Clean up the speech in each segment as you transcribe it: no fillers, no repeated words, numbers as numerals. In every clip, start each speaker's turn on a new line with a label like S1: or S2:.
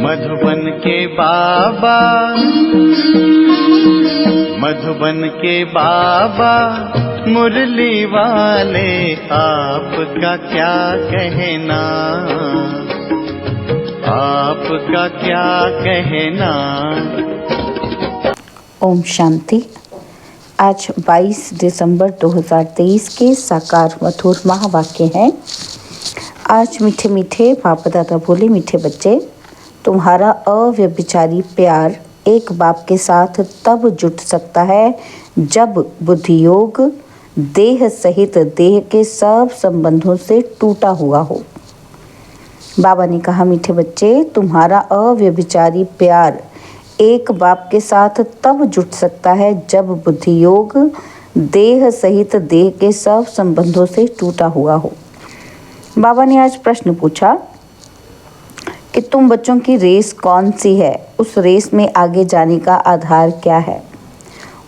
S1: मधुबन के बाबा, मधुबन के बाबा मुरली वाले, आपका क्या कहना, आपका क्या कहना।
S2: ओम शांति। आज 22 दिसंबर 2023 के साकार मधुर महावाक्य हैं। आज मीठे मीठे बाप दादा बोले, मीठे बच्चे, तुम्हारा अव्यभिचारी प्यार एक बाप के साथ तब जुट सकता है जब बुद्धि योग देह सहित देह के सब संबंधों से टूटा हुआ हो। बाबा ने कहा, मीठे बच्चे, तुम्हारा अव्यभिचारी प्यार एक बाप के साथ तब जुट सकता है जब बुद्धि योग देह सहित देह के सब संबंधों से टूटा हुआ हो। बाबा ने आज प्रश्न पूछा कि तुम बच्चों की रेस कौन सी है, उस रेस में आगे जाने का आधार क्या है।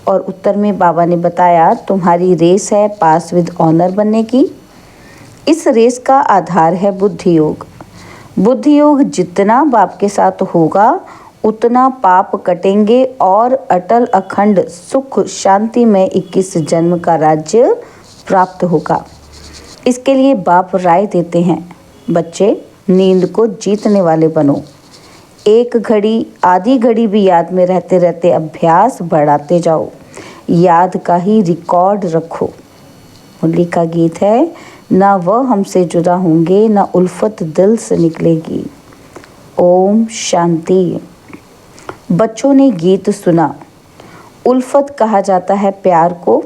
S2: और उत्तर में बाबा ने बताया, तुम्हारी रेस है पास विद ऑनर बनने की। इस रेस का आधार है बुद्धि योग। बुद्धि योग जितना बाप के साथ होगा उतना पाप कटेंगे और अटल अखंड सुख शांति में 21 जन्म का राज्य प्राप्त होगा। इसके लिए बाप राय देते हैं, बच्चे नींद को जीतने वाले बनो। एक घड़ी आधी घड़ी भी याद में रहते रहते अभ्यास बढ़ाते जाओ। याद का ही रिकॉर्ड रखो। मुरली का गीत है, ना वह हमसे जुदा होंगे ना उल्फत दिल से निकलेगी। ओम शांति। बच्चों ने गीत सुना। उल्फत कहा जाता है प्यार को।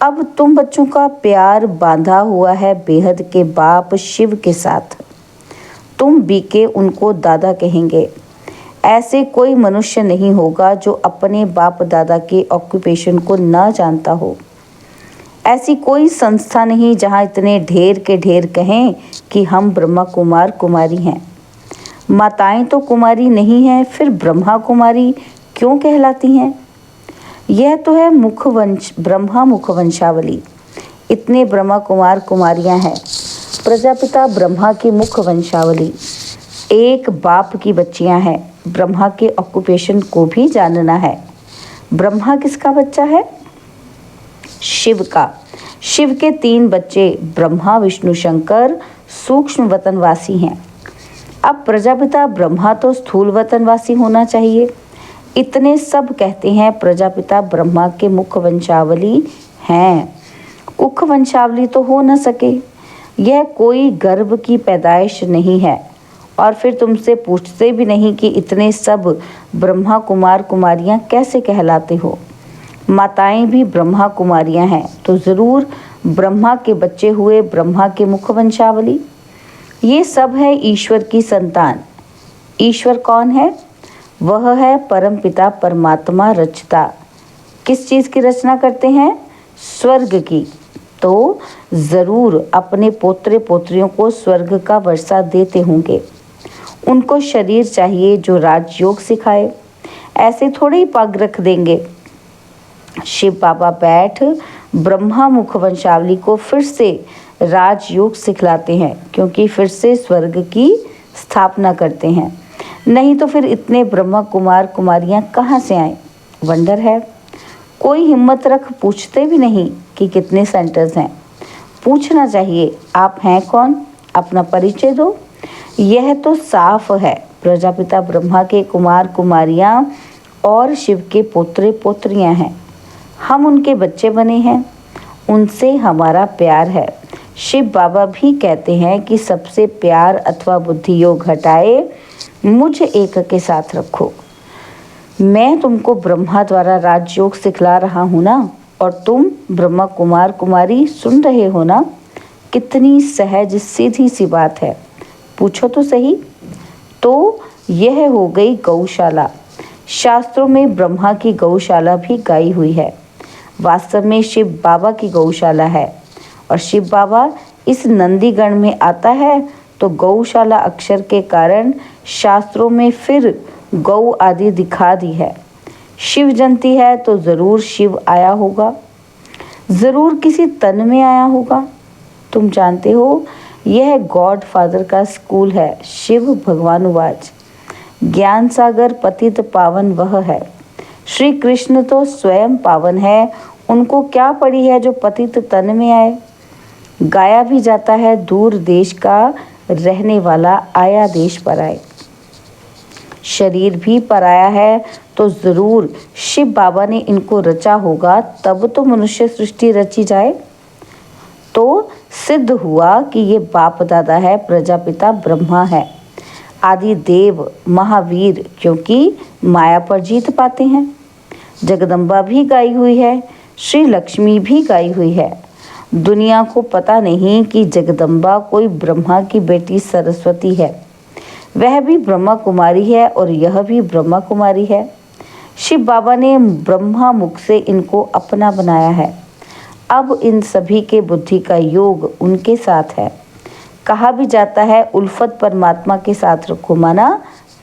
S2: अब तुम बच्चों का प्यार बांधा हुआ है बेहद के बाप शिव के साथ। तुम बीके उनको दादा कहेंगे। ऐसे कोई मनुष्य नहीं होगा जो अपने बाप दादा के ऑक्यूपेशन को न जानता हो। ऐसी कोई संस्था नहीं जहाँ इतने ढेर के ढेर कहें कि हम ब्रह्मा कुमार कुमारी हैं। माताएं तो कुमारी नहीं हैं, फिर ब्रह्मा कुमारी क्यों कहलाती हैं? यह तो है मुखवंश, ब्रह्मा मुखवंशावली। इतने ब्रह्मा कुमार कुमारियां हैं। प्रजापिता ब्रह्मा की मुखवंशावली। एक बाप की बच्चियां हैं। ब्रह्मा के ऑक्यूपेशन को भी जानना है। ब्रह्मा किसका बच्चा है? शिव का। शिव के 3 बच्चे ब्रह्मा विष्णु शंकर सूक्ष्म वतनवासी हैं। अब प्रजापिता ब्रह्मा तो स्थूल वतनवासी होना चाहिए। इतने सब कहते हैं प्रजापिता ब्रह्मा के मुखवंशावली हैं। उखवंशावली तो हो न सके। यह कोई गर्भ की पैदाइश नहीं है। और फिर तुमसे पूछते भी नहीं कि इतने सब ब्रह्मा कुमार कुमारियां कैसे कहलाते हो। माताएं भी ब्रह्मा कुमारियां हैं तो ज़रूर ब्रह्मा के बच्चे हुए ब्रह्मा के मुखवंशावली। ये सब है ईश्वर की संतान। ईश्वर कौन है? वह है परमपिता परमात्मा रचता। किस चीज़ की रचना करते हैं? स्वर्ग की। तो ज़रूर अपने पोत्रे पोत्रियों को स्वर्ग का वर्षा देते होंगे। उनको शरीर चाहिए जो राजयोग सिखाए। ऐसे थोड़े ही पग रख देंगे। शिव बाबा बैठ ब्रह्मा मुखवंशावली को फिर से राजयोग सिखलाते हैं, क्योंकि फिर से स्वर्ग की स्थापना करते हैं। नहीं तो फिर इतने ब्रह्मा कुमार कुमारियां कहाँ से आए? वंडर है। कोई हिम्मत रख पूछते भी नहीं कि कितने सेंटर्स हैं। पूछना चाहिए, आप हैं कौन? अपना परिचय दो। यह तो साफ है, प्रजापिता ब्रह्मा के कुमार कुमारियां और शिव के पोत्रे पोत्रियां हैं। हम उनके बच्चे बने हैं। उनसे हमारा प्यार है। शिव बाबा भी कहते हैं कि सबसे प्यार अथवा बुद्धि योग हटाए मुझ एक के साथ रखो। मैं तुमको ब्रह्मा द्वारा राजयोग सिखला रहा हूँ ना, और तुम ब्रह्मा कुमार कुमारी सुन रहे हो ना। कितनी सहज सीधी सी बात है। पूछो तो सही। तो यह हो गई गौशाला। शास्त्रों में ब्रह्मा की गौशाला भी गाई हुई है। वास्तव में शिव बाबा की गौशाला है। और शिव बाबा इस नंदीगण में आता है तो गौशाला अक्षर के कारण शास्त्रों में फिर गौ आदि दिखा दी है। शिव जयंती है तो ज़रूर शिव आया होगा, ज़रूर किसी तन में आया होगा। तुम जानते हो यह गॉड फादर का स्कूल है। शिव भगवानुवाच। ज्ञान सागर पतित पावन वह है। श्री कृष्ण तो स्वयं पावन है, उनको क्या पड़ी है जो पतित तन में आए। गाया भी जाता है दूर देश का रहने वाला आया देश पर आए। शरीर भी पराया है तो जरूर शिव बाबा ने इनको रचा होगा, तब तो मनुष्य सृष्टि रची जाए। तो सिद्ध हुआ कि ये बाप दादा है, प्रजापिता ब्रह्मा है, आदि देव महावीर, क्योंकि माया पर जीत पाते हैं। जगदम्बा भी गाई हुई है, श्री लक्ष्मी भी गाई हुई है। दुनिया को पता नहीं कि जगदम्बा कोई ब्रह्मा की बेटी सरस्वती है, वह भी ब्रह्मा कुमारी है और यह भी ब्रह्मा कुमारी है। शिव बाबा ने ब्रह्मा मुख से इनको अपना बनाया है। अब इन सभी के बुद्धि का योग उनके साथ है। कहा भी जाता है उल्फत परमात्मा के साथ रखो, माना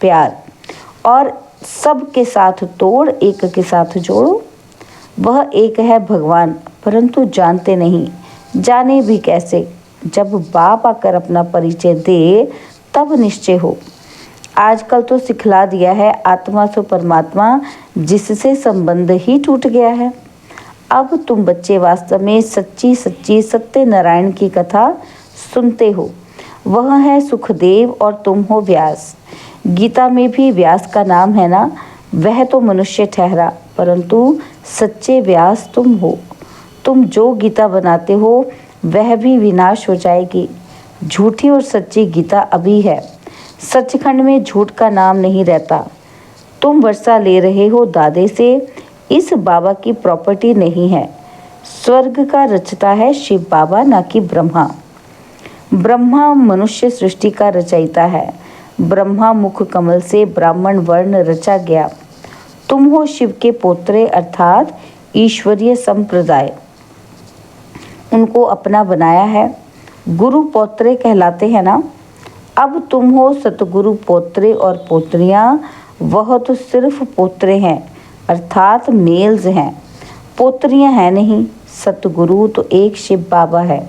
S2: प्यार, और सब के साथ तोड़, एक के साथ जोड़ो। वह एक है भगवान, परंतु जानते नहीं, जाने भी कैसे। जब बाप आकर अपना परिचय दे तब निश्चय हो। आजकल तो सिखला दिया है आत्मा से परमात्मा, जिससे संबंध ही टूट गया है। अब तुम बच्चे वास्तव में सच्ची सच्ची सत्यनारायण की कथा सुनते हो। वह है सुखदेव और तुम हो व्यास। गीता में भी व्यास का नाम है ना, वह तो मनुष्य ठहरा, परंतु सच्चे व्यास तुम हो। तुम जो गीता बनाते हो वह भी विनाश हो जाएगी। झूठी और सच्ची गीता अभी है, सचखंड में झूठ का नाम नहीं रहता। तुम वर्षा ले रहे हो दादे से, इस बाबा की प्रॉपर्टी नहीं है। स्वर्ग का रचता है शिव बाबा, ना कि ब्रह्मा। ब्रह्मा मनुष्य सृष्टि का रचयिता है। ब्रह्मा मुख कमल से ब्राह्मण वर्ण रचा गया। तुम हो शिव के पोत्रे, अर्थात ईश्वरीय संप्रदाय, उनको अपना बनाया है। गुरु पोत्रे कहलाते हैं ना। अब तुम हो सतगुरु पोत्रे और पोत्रियां, वह तो सिर्फ पोत्रे हैं, अर्थात मेल्स हैं, पोत्रियां हैं नहीं। सतगुरु तो एक शिव बाबा है।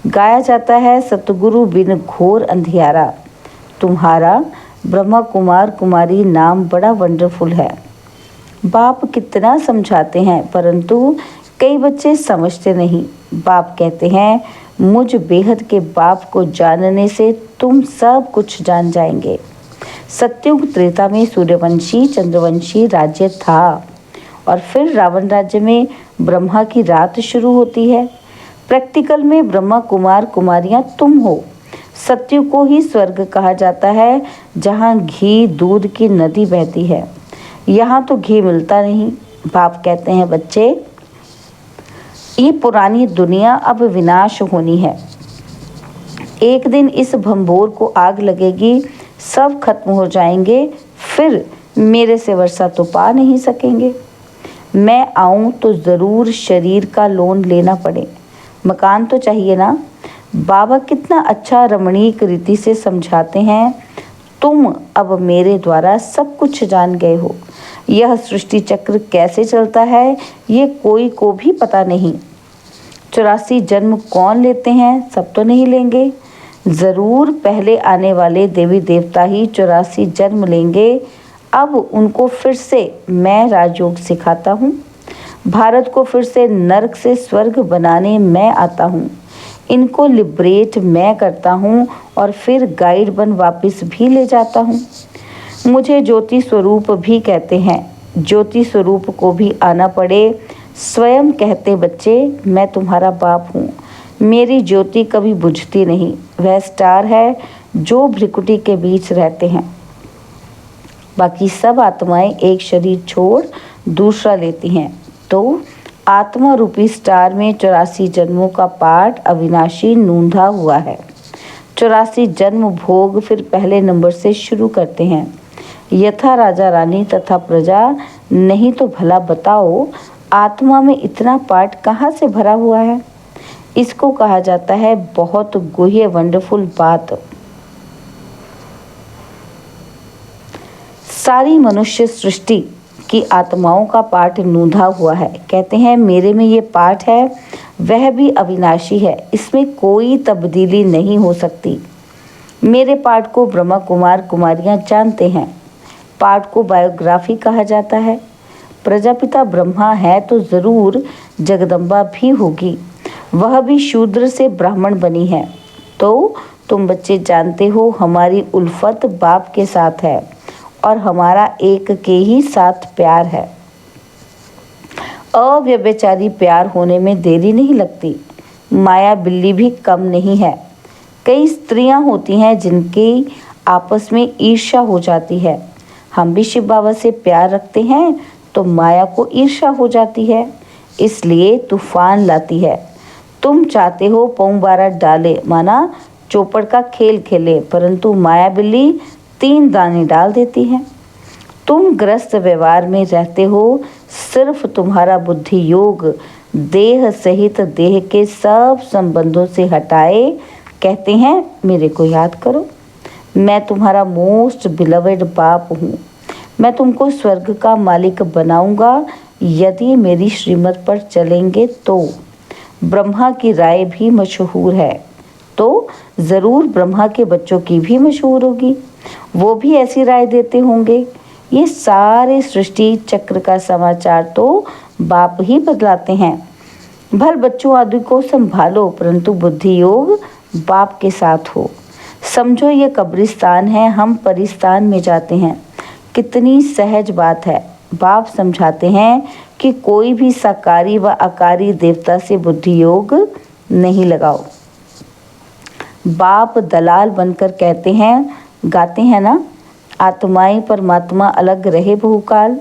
S2: गाया जाता है सतगुरु बिन घोर अंधियारा। तुम्हारा ब्रह्मा कुमार कुमारी नाम बड़ा वंडरफुल है। बाप कितना समझाते हैं, परंतु कई बच्चे समझते नहीं। बाप कहते हैं मुझ बेहद के बाप को जानने से तुम सब कुछ जान जाएंगे। सत्युग त्रेता में सूर्यवंशी चंद्रवंशी राज्य था और फिर रावण राज्य में ब्रह्मा की रात शुरू होती है। प्रैक्टिकल में ब्रह्मा कुमार कुमारियां तुम हो। सत्युग को ही स्वर्ग कहा जाता है, जहाँ घी दूध की नदी बहती है। यहाँ तो घी मिलता नहीं। बाप कहते हैं बच्चे, ये पुरानी दुनिया अब विनाश होनी है। एक दिन इस भंबोर को आग लगेगी, सब खत्म हो जाएंगे, फिर मेरे से वर्षा तो पा नहीं सकेंगे। मैं आऊं तो ज़रूर शरीर का लोन लेना पड़े, मकान तो चाहिए ना। बाबा कितना अच्छा रमणीक रीति से समझाते हैं। तुम अब मेरे द्वारा सब कुछ जान गए हो। यह सृष्टि चक्र कैसे चलता है ये कोई को भी पता नहीं। 84 जन्म कौन लेते हैं, सब तो नहीं लेंगे। ज़रूर पहले आने वाले देवी देवता ही 84 जन्म लेंगे। अब उनको फिर से मैं राजयोग सिखाता हूँ। भारत को फिर से नर्क से स्वर्ग बनाने मैं आता हूँ। इनको लिबरेट मैं करता हूँ और फिर गाइड बन वापस भी ले जाता हूँ। मुझे ज्योति स्वरूप भी कहते हैं। ज्योति स्वरूप को भी आना पड़े। स्वयं कहते बच्चे, मैं तुम्हारा बाप हूँ। मेरी ज्योति कभी बुझती नहीं। वह स्टार है जो भ्रिकुटी के बीच रहते हैं। बाकी सब आत्माएं एक शरीर छोड़ दूसरा लेती हैं। तो आत्मा रूपी स्टार में 84 जन्मों का पाठ अविनाशी नूंधा हुआ है। 84 जन्म भोग फिर पहले नंबर से शुरू करते हैं। यथा राजा रानी तथा प्रजा। नहीं तो भला बताओ, आत्मा में इतना पाठ कहाँ से भरा हुआ है। इसको कहा जाता है बहुत गुह्य वंडरफुल बात। सारी मनुष्य सृष्टि की आत्माओं का पाठ नूंधा हुआ है। कहते हैं मेरे में ये पाठ है, वह भी अविनाशी है, इसमें कोई तब्दीली नहीं हो सकती। मेरे पाठ को ब्रह्मा कुमार कुमारियां जानते हैं। पाठ को बायोग्राफी कहा जाता है। प्रजापिता ब्रह्मा है तो जरूर जगदम्बा भी होगी, वह भी शूद्र से ब्राह्मण बनी है। तो तुम बच्चे जानते हो हमारी उल्फत बाप के साथ है और हमारा एक के ही साथ प्यार है। अव्यभिचारी प्यार होने में देरी नहीं लगती। माया बिल्ली भी कम नहीं है। कई स्त्रियां होती हैं जिनकी आपस में ईर्ष्या हो जाती है। हम भी शिव बाबा से प्यार रखते हैं तो माया को ईर्ष्या हो जाती है, इसलिए तूफान लाती है। तुम चाहते हो पौं 12 डाले, माना चौपड़ का खेल खेले, परंतु माया बिल्ली 3 दाने डाल देती है। तुम ग्रस्त व्यवहार में रहते हो, सिर्फ तुम्हारा बुद्धि योग देह सहित देह के सब संबंधों से हटाए कहते हैं मेरे को याद करो, मैं तुम्हारा मोस्ट बिलवेड बाप हूँ। मैं तुमको स्वर्ग का मालिक बनाऊंगा यदि मेरी श्रीमत पर चलेंगे तो। ब्रह्मा की राय भी मशहूर है तो ज़रूर ब्रह्मा के बच्चों की भी मशहूर होगी, वो भी ऐसी राय देते होंगे। ये सारे सृष्टि चक्र का समाचार तो बाप ही बदलाते हैं। भल बच्चों आदि को संभालो, परंतु बुद्धि योग बाप के साथ हो। समझो ये कब्रिस्तान है, हम परिस्तान में जाते हैं। कितनी सहज बात है। बाप समझाते हैं कि कोई भी साकारी व आकारी देवता से बुद्धि योग नहीं लगाओ। बाप दलाल बनकर कहते हैं, गाते हैं ना, आत्माएं परमात्मा अलग रहे बहुकाल।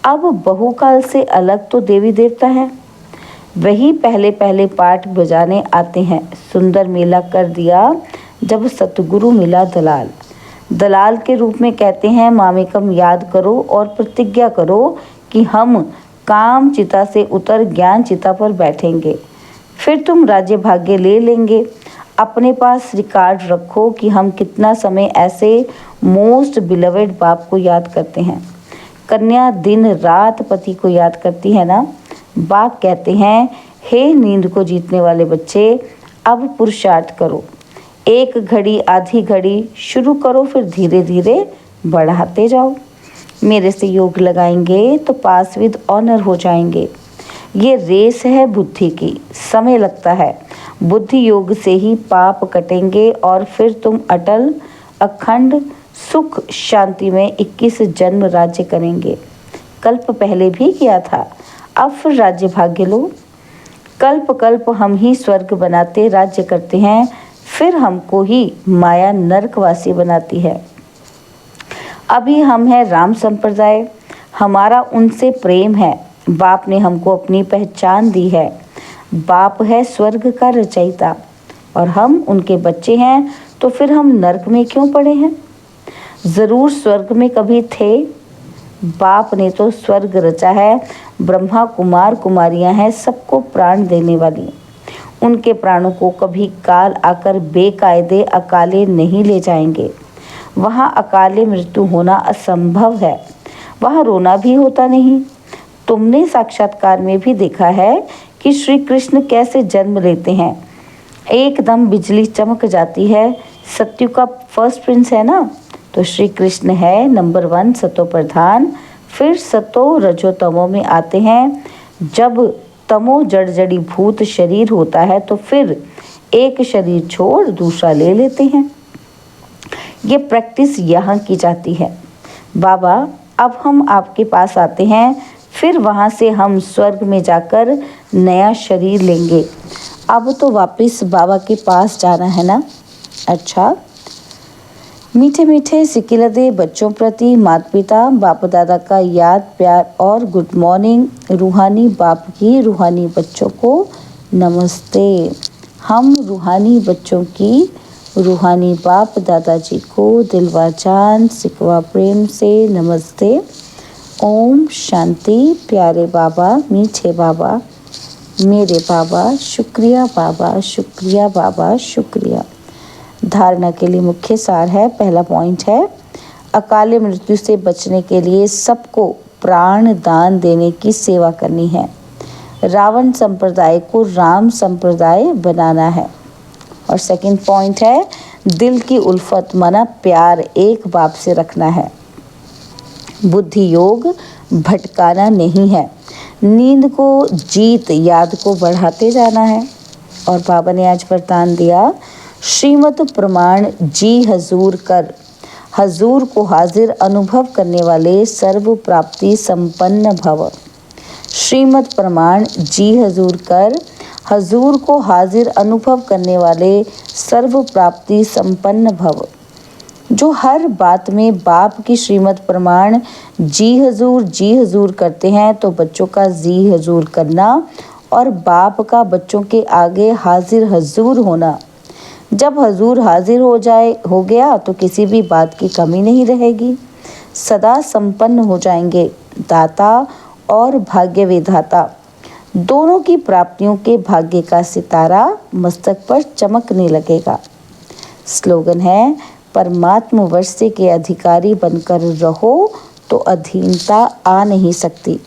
S2: अब बहुकाल से अलग तो देवी देवता है। वही पहले पहले पाठ बजाने आते हैं। सुंदर मेला कर दिया जब सतगुरु मिला दलाल। दलाल के रूप में कहते हैं मामेकम याद करो और प्रतिज्ञा करो कि हम काम चिता से उतर ज्ञान चिता पर बैठेंगे, फिर तुम राज्य भाग्य ले लेंगे। अपने पास रिकॉर्ड रखो कि हम कितना समय ऐसे मोस्ट बिलवेड बाप को याद करते हैं। कन्या दिन रात पति को याद करती है ना। बाप कहते हैं, हे नींद को जीतने वाले बच्चे, अब पुरुषार्थ करो। एक घड़ी आधी घड़ी शुरू करो, फिर धीरे धीरे बढ़ाते जाओ। मेरे से योग लगाएंगे तो पास विद ऑनर हो जाएंगे। ये रेस है बुद्धि की, समय लगता है। बुद्धि योग से ही पाप कटेंगे और फिर तुम अटल अखंड सुख शांति में 21 जन्म राज्य करेंगे। कल्प पहले भी किया था, अब फिर राज्य भाग्य लो। कल्प कल्प हम ही स्वर्ग बनाते राज्य करते हैं, फिर हमको ही माया नरकवासी बनाती है। अभी हम हैं राम संप्रदाय, हमारा उनसे प्रेम है। बाप ने हमको अपनी पहचान दी है। बाप है स्वर्ग का रचयिता और हम उनके बच्चे हैं, तो फिर हम नरक में क्यों पड़े हैं? ज़रूर स्वर्ग में कभी थे। बाप ने तो स्वर्ग रचा है। ब्रह्मा कुमार कुमारियां हैं सबको प्राण देने वाली। उनके प्राणों को कभी काल आकर बेकायदे अकाले नहीं ले जाएंगे। वहाँ अकाले मृत्यु होना असंभव है, वहाँ रोना भी होता नहीं। तुमने साक्षात्कार में भी देखा है कि श्री कृष्ण कैसे जन्म लेते हैं। एकदम बिजली चमक जाती है। सत्यु का फर्स्ट प्रिंस है ना, तो श्री कृष्ण है नंबर 1 सतो प्रधान। फिर सतो रजो तमो में आते हैं। जब तमो जड़ जड़ी भूत शरीर होता है तो फिर एक शरीर छोड़ दूसरा ले लेते हैं। ये प्रैक्टिस यहाँ की जाती है। बाबा अब हम आपके पास आते हैं, फिर वहाँ से हम स्वर्ग में जाकर नया शरीर लेंगे। अब तो वापस बाबा के पास जाना है ना। अच्छा, मीठे मीठे सिकिलदे बच्चों प्रति माता पिता बाप दादा का याद प्यार और गुड मॉर्निंग। रूहानी बाप की रूहानी बच्चों को नमस्ते। हम रूहानी बच्चों की रूहानी बाप दादाजी को दिलवा जान सिकवा प्रेम से नमस्ते। ओम शांति। प्यारे बाबा, मीठे बाबा, मेरे बाबा, शुक्रिया बाबा, शुक्रिया बाबा, शुक्रिया। धारणा के लिए मुख्य सार है। पहला पॉइंट है, अकाले मृत्यु से बचने के लिए सबको प्राण दान देने की सेवा करनी है। रावण संप्रदाय को राम संप्रदाय बनाना है। और सेकंड पॉइंट है, दिल की उल्फत माना प्यार एक बाप से रखना है। बुद्धि योग भटकाना नहीं है, नींद को जीत याद को बढ़ाते जाना है। और बाबा ने आज वरदान दिया, श्रीमत प्रमाण जी हजूर कर, हजूर को हाजिर अनुभव करने वाले सर्व प्राप्ति संपन्न भव। श्रीमत प्रमाण जी हजूर कर, हजूर को हाजिर अनुभव करने वाले सर्व प्राप्ति संपन्न भव। जो हर बात में बाप की श्रीमत प्रमाण जी हजूर करते हैं, तो बच्चों का जी हजूर करना और बाप का बच्चों के आगे हाजिर हजूर होना। जब हजूर हाजिर हो गया तो किसी भी बात की कमी नहीं रहेगी, सदा संपन्न हो जाएंगे। दाता और भाग्य विधाता दोनों की प्राप्तियों के भाग्य का सितारा मस्तक पर चमकने लगेगा। स्लोगन है, परमात्म वर्षे के अधिकारी बनकर रहो तो अधीनता आ नहीं सकती।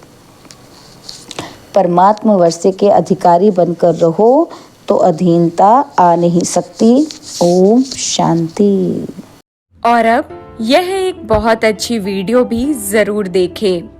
S2: परमात्म वर्षे के अधिकारी बनकर रहो तो अधीनता आ नहीं सकती। ओम शांति।
S3: और अब यह एक बहुत अच्छी वीडियो भी जरूर देखें।